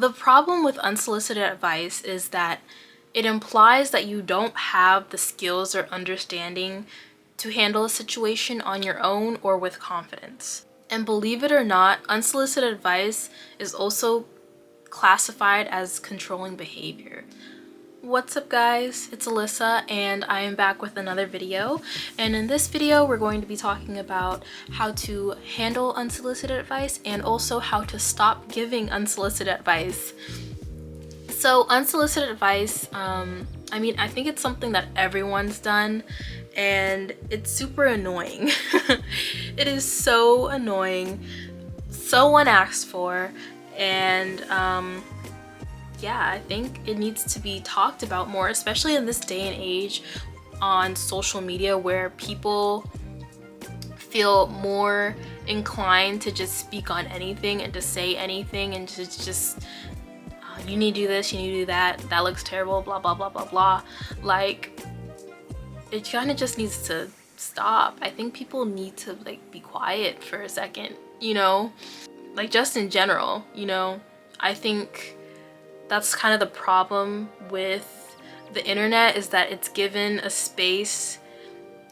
The problem with unsolicited advice is that it implies that you don't have the skills or understanding to handle a situation on your own or with confidence. And believe it or not, unsolicited advice is also classified as controlling behavior. What's up guys, it's Alyssa and I am back with another video, and in this video we're going to be talking about how to handle unsolicited advice and also how to stop giving unsolicited advice. So unsolicited advice, I think it's something that everyone's done and it's super annoying. It is so annoying, so unasked for, and yeah, I think it needs to be talked about more, especially in this day and age on social media where people feel more inclined to just speak on anything and to say anything and to just you need to do this, you need to do that, that looks terrible, blah blah blah blah blah. Like, it kind of just needs to stop. I think people need to be quiet for a second, like just in general, I think that's kind of the problem with the internet, is that it's given a space,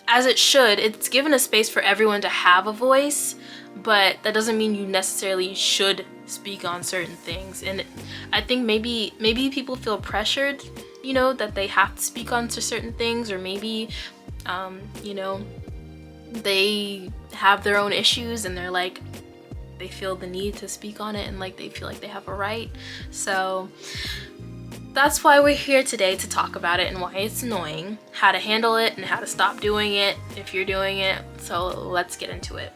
as it should, it's given a space for everyone to have a voice, but that doesn't mean you necessarily should speak on certain things. And I think maybe people feel pressured, that they have to speak on to certain things, or maybe they have their own issues and they feel the need to speak on it, and they feel like they have a right. So that's why we're here today, to talk about it and why it's annoying, how to handle it, and how to stop doing it if you're doing it. So let's get into it.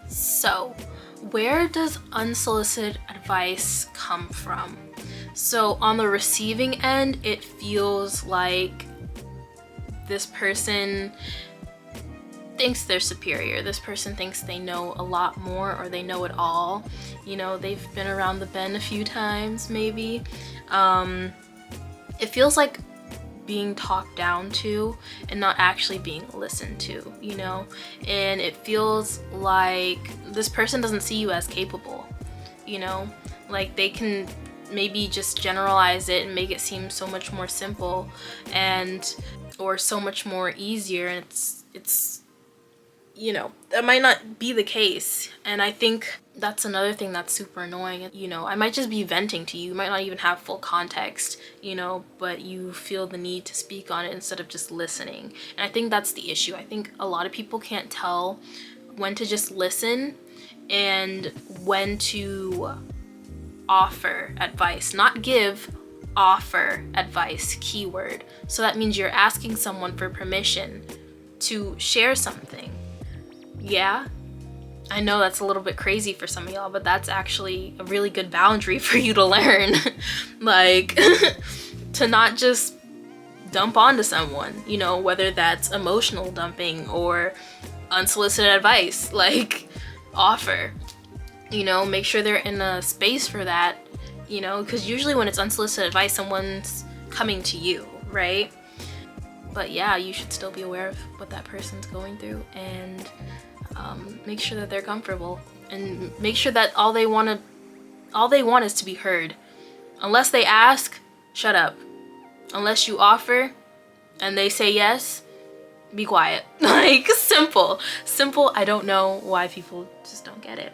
So where does unsolicited advice come from? So on the receiving end, it feels like this person thinks they're superior. This person thinks they know a lot more, or they know it all. They've been around the bend a few times, maybe. It feels like being talked down to and not actually being listened to, and it feels like this person doesn't see you as capable, like they can maybe just generalize it and make it seem so much more simple or so much more easier, and it's that might not be the case. And I think that's another thing that's super annoying. I might just be venting to you. You might not even have full context, but you feel the need to speak on it instead of just listening. And I think that's the issue. I think a lot of people can't tell when to just listen and when to offer advice. Not give, offer advice, keyword. So that means you're asking someone for permission to share something. Yeah, I know that's a little bit crazy for some of y'all, but that's actually a really good boundary for you to learn. To not just dump onto someone, whether that's emotional dumping or unsolicited advice, offer, make sure they're in a space for that, because usually when it's unsolicited advice, someone's coming to you, right? But yeah, you should still be aware of what that person's going through, and make sure that they're comfortable, and make sure that all they want is to be heard. Unless they ask, shut up. Unless you offer and they say yes, be quiet. Simple. I don't know why people just don't get it.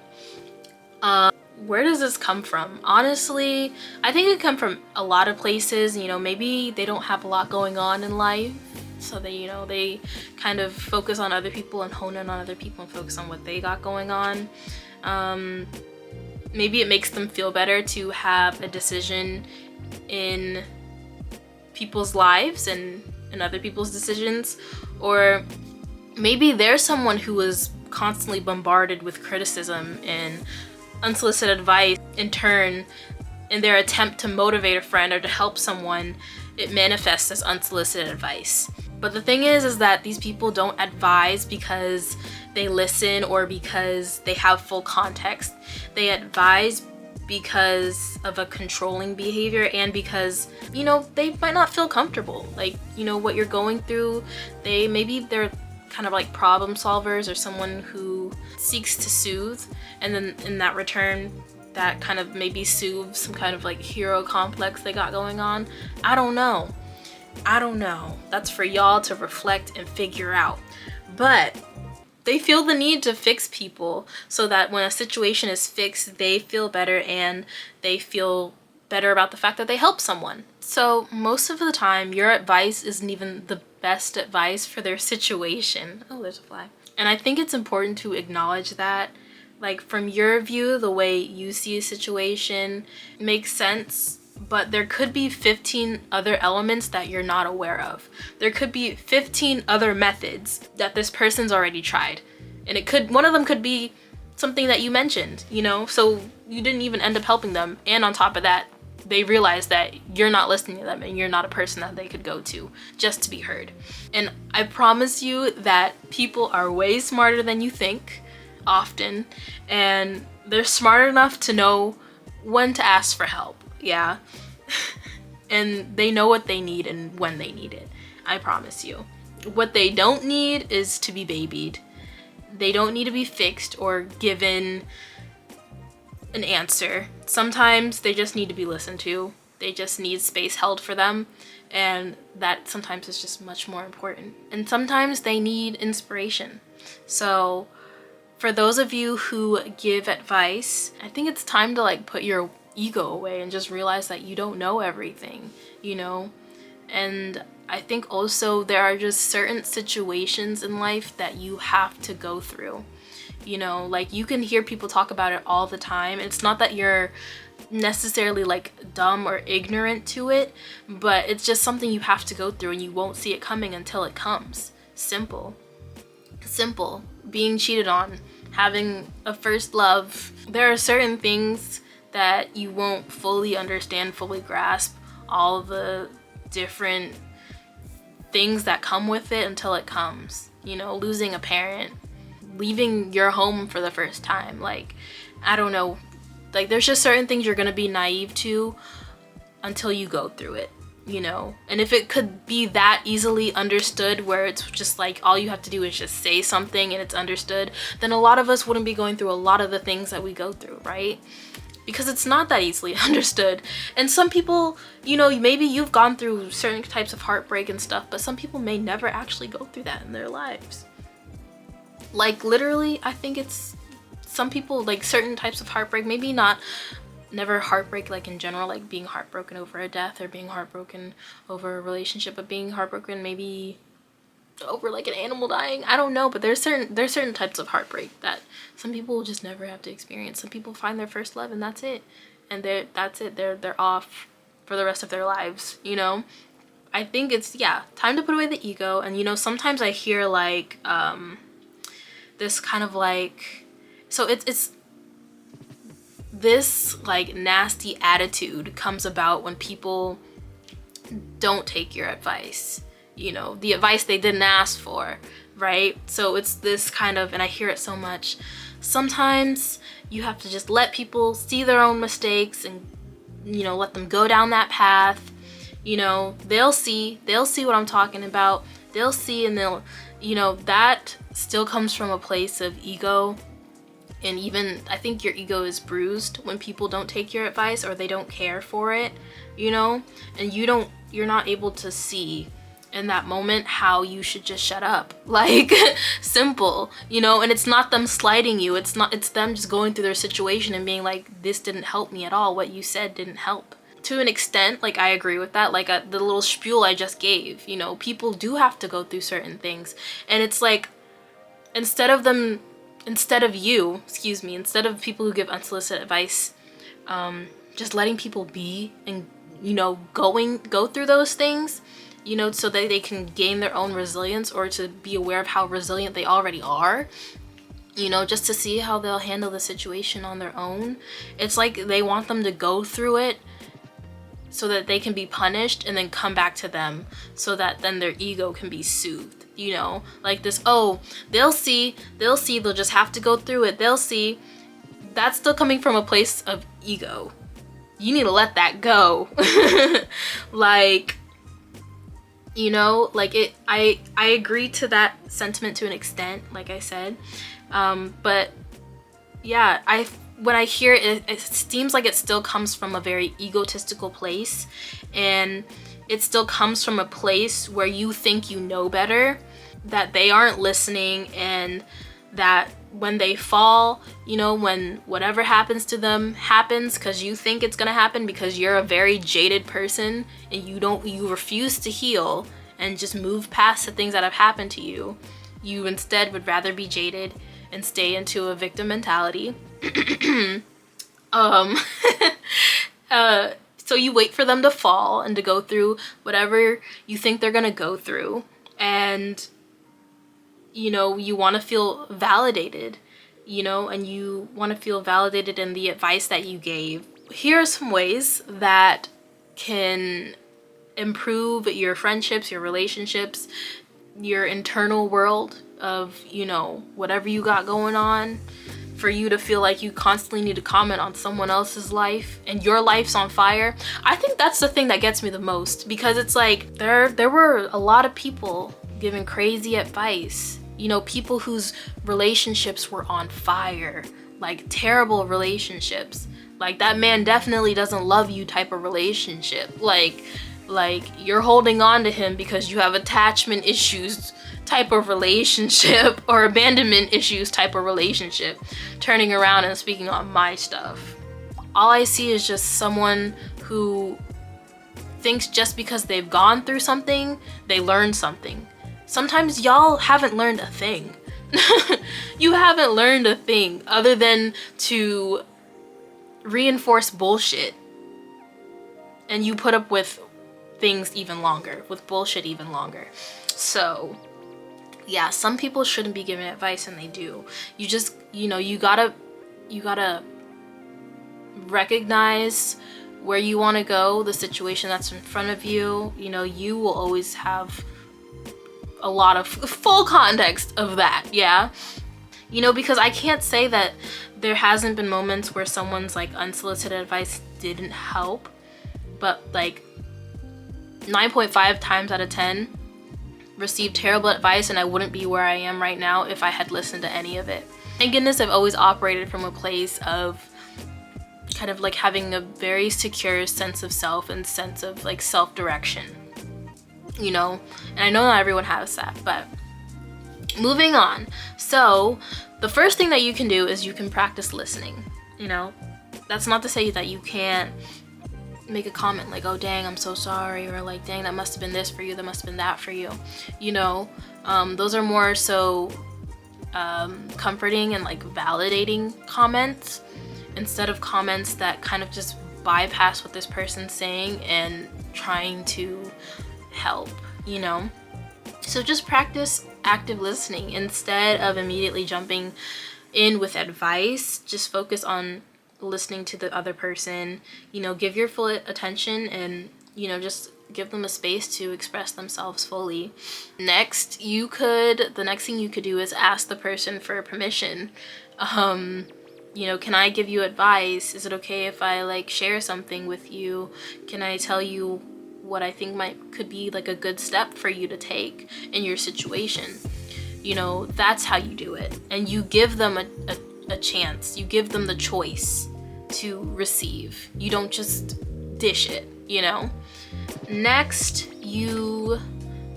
Where does this come from? Honestly, I think it comes from a lot of places. Maybe they don't have a lot going on in life, so they kind of focus on other people and hone in on other people and focus on what they got going on. Maybe it makes them feel better to have a decision in people's lives and in other people's decisions. Or maybe they're someone who is constantly bombarded with criticism and unsolicited advice. In turn, in their attempt to motivate a friend or to help someone, it manifests as unsolicited advice. But the thing is that these people don't advise because they listen or because they have full context. They advise because of a controlling behavior, and because they might not feel comfortable, what you're going through. Maybe they're kind of like problem solvers, or someone who seeks to soothe, and then in that return that kind of maybe soothes some kind of like hero complex they got going on. I don't know. That's for y'all to reflect and figure out. But they feel the need to fix people so that when a situation is fixed, they feel better and they feel better about the fact that they helped someone. So most of the time, your advice isn't even the best advice for their situation. Oh, there's a fly. And I think it's important to acknowledge that, like, from your view, the way you see a situation makes sense, but there could be 15 other elements that you're not aware of. There could be 15 other methods that this person's already tried. And one of them could be something that you mentioned, you know? So you didn't even end up helping them. And on top of that, they realize that you're not listening to them and you're not a person that they could go to just to be heard. And I promise you that people are way smarter than you think, often, and they're smart enough to know when to ask for help. Yeah. And they know what they need and when they need it. I promise you. What they don't need is to be babied. They don't need to be fixed or given an answer. Sometimes they just need to be listened to. They just need space held for them, and that sometimes is just much more important. And sometimes they need inspiration. So for those of you who give advice, I think it's time to like put your ego away and just realize that you don't know everything, you know? And I think also there are just certain situations in life that you have to go through. You know, like you can hear people talk about it all the time. It's not that you're necessarily like dumb or ignorant to it, but it's just something you have to go through and you won't see it coming until it comes. Simple. Being cheated on, having a first love. There are certain things that you won't fully understand, fully grasp all the different things that come with it until it comes. You know, losing a parent, leaving your home for the first time. Like, I don't know. Like, there's just certain things you're gonna be naive to until you go through it, you know? And if it could be that easily understood where it's just like all you have to do is just say something and it's understood, then a lot of us wouldn't be going through a lot of the things that we go through, right? Because it's not that easily understood. And some people, you know, maybe you've gone through certain types of heartbreak and stuff, but some people may never actually go through that in their lives. Like, literally, I think it's some people, like, certain types of heartbreak, maybe not never heartbreak like in general, like being heartbroken over a death or being heartbroken over a relationship, but being heartbroken maybe over like an animal dying. I don't know, but there's certain types of heartbreak that some people will just never have to experience. Some people find their first love and that's it. And they're off for the rest of their lives, you know? I think it's, yeah, time to put away the ego. And, you know, sometimes I hear like this kind of like, so it's this like nasty attitude comes about when people don't take your advice, you know, the advice they didn't ask for, right? So it's this kind of, and I hear it so much, sometimes you have to just let people see their own mistakes and, you know, let them go down that path. You know, they'll see what I'm talking about. They'll see, and they'll, you know, that still comes from a place of ego. And even, I think your ego is bruised when people don't take your advice or they don't care for it, you know? And you're not able to see in that moment how you should just shut up. Like, simple, you know? And it's not them slighting you. It's them just going through their situation and being like, this didn't help me at all. What you said didn't help. To an extent, like, I agree with that. Like, the little spiel I just gave, you know, people do have to go through certain things. And it's like, instead of people who give unsolicited advice, just letting people be and, you know, go through those things, you know, so that they can gain their own resilience or to be aware of how resilient they already are, you know, just to see how they'll handle the situation on their own. It's like they want them to go through it so that they can be punished and then come back to them so that then their ego can be soothed, you know? Like this, oh, they'll see, they'll just have to go through it, they'll see. That's still coming from a place of ego. You need to let that go. Like, you know, like I agree to that sentiment to an extent, like I said. But yeah, when I hear it, it seems like it still comes from a very egotistical place, and it still comes from a place where you think you know better, that they aren't listening, and that when they fall, you know, when whatever happens to them happens because you think it's gonna happen, because you're a very jaded person and you refuse to heal and just move past the things that have happened to you. You instead would rather be jaded and stay into a victim mentality. So you wait for them to fall and to go through whatever you think they're gonna go through, and you know, you want to feel validated, you know, and you want to feel validated in the advice that you gave. Here are some ways that can improve your friendships, your relationships, your internal world of, you know, whatever you got going on, for you to feel like you constantly need to comment on someone else's life and your life's on fire. I think that's the thing that gets me the most, because it's like there were a lot of people giving crazy advice, you know, people whose relationships were on fire, like terrible relationships, like that man definitely doesn't love you type of relationship, like you're holding on to him because you have attachment issues type of relationship, or abandonment issues type of relationship, turning around and speaking on my stuff. All I see is just someone who thinks just because they've gone through something, they learned something. Sometimes y'all haven't learned a thing. You haven't learned a thing other than to reinforce bullshit. And you put up with things even longer, with bullshit even longer. So yeah, some people shouldn't be giving advice and they do. You just, you know, you gotta recognize where you want to go, the situation that's in front of you. You know, you will always have a lot of full context of that, yeah? You know, because I can't say that there hasn't been moments where someone's like unsolicited advice didn't help, but like 9.5 times out of 10 received terrible advice, and I wouldn't be where I am right now if I had listened to any of it. Thank goodness I've always operated from a place of kind of like having a very secure sense of self and sense of like self-direction, you know? And I know not everyone has that, but moving on. So the first thing that you can do is you can practice listening, you know? That's not to say that you can't make a comment like, oh dang, I'm so sorry, or like, dang, that must have been this for you, that must have been that for you, you know? Those are more so comforting and like validating comments, instead of comments that kind of just bypass what this person's saying and trying to help, you know? So just practice active listening instead of immediately jumping in with advice. Just focus on listening to the other person, you know, give your full attention, and you know, just give them a space to express themselves fully. The next thing you could do is ask the person for permission. You know, can I give you advice? Is it okay if I like share something with you? Can I tell you what I think could be like a good step for you to take in your situation? You know, that's how you do it. And you give them a chance. You give them the choice to receive. You don't just dish it, you know? Next, you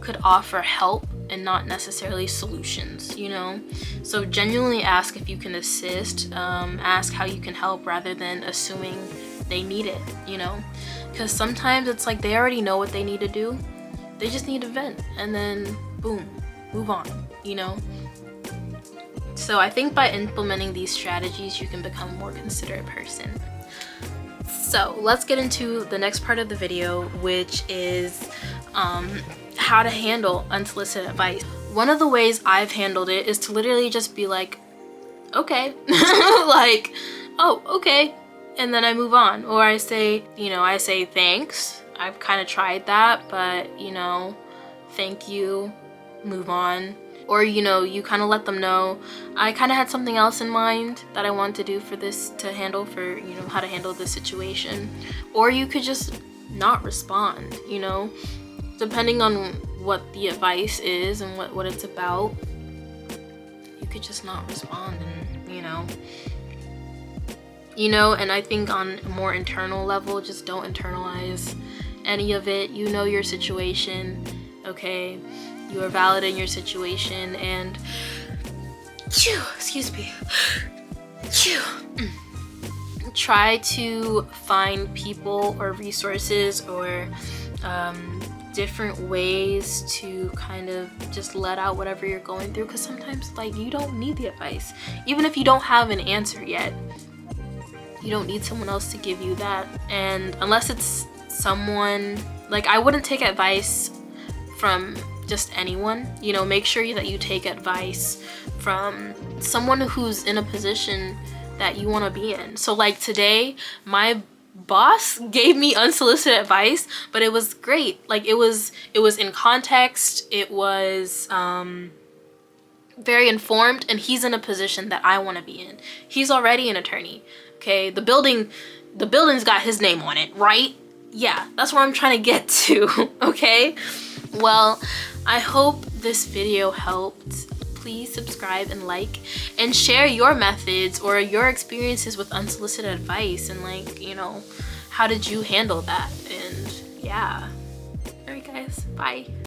could offer help and not necessarily solutions, you know? So genuinely ask if you can assist, ask how you can help rather than assuming they need it, you know? Because sometimes it's like they already know what they need to do. They just need to vent, and then boom, move on, you know? So I think by implementing these strategies, you can become a more considerate person. So let's get into the next part of the video, which is how to handle unsolicited advice. One of the ways I've handled it is to literally just be like, okay, like, oh, okay. And then I move on. Or I say thanks. I've kind of tried that, but you know, thank you, move on. Or, you know, you kind of let them know, I kind of had something else in mind that I want to do for this, to handle for, you know, how to handle this situation. Or you could just not respond, you know, depending on what the advice is and what it's about. You could just not respond, and, you know, you know. And I think on a more internal level, just don't internalize any of it. You know your situation, okay? You are valid in your situation, and excuse me, try to find people or resources or different ways to kind of just let out whatever you're going through, because sometimes like you don't need the advice. Even if you don't have an answer yet, you don't need someone else to give you that. And unless it's someone, like, I wouldn't take advice from just anyone, you know. Make sure that you take advice from someone who's in a position that you want to be in. So like today, my boss gave me unsolicited advice, but it was great. Like it was in context, it was very informed, and he's in a position that I want to be in. He's already an attorney, okay? The building's got his name on it, right? Yeah, that's where I'm trying to get to. Okay, well, I hope this video helped. Please subscribe and like, and share your methods or your experiences with unsolicited advice, and like, you know, how did you handle that? And yeah, all right guys, bye.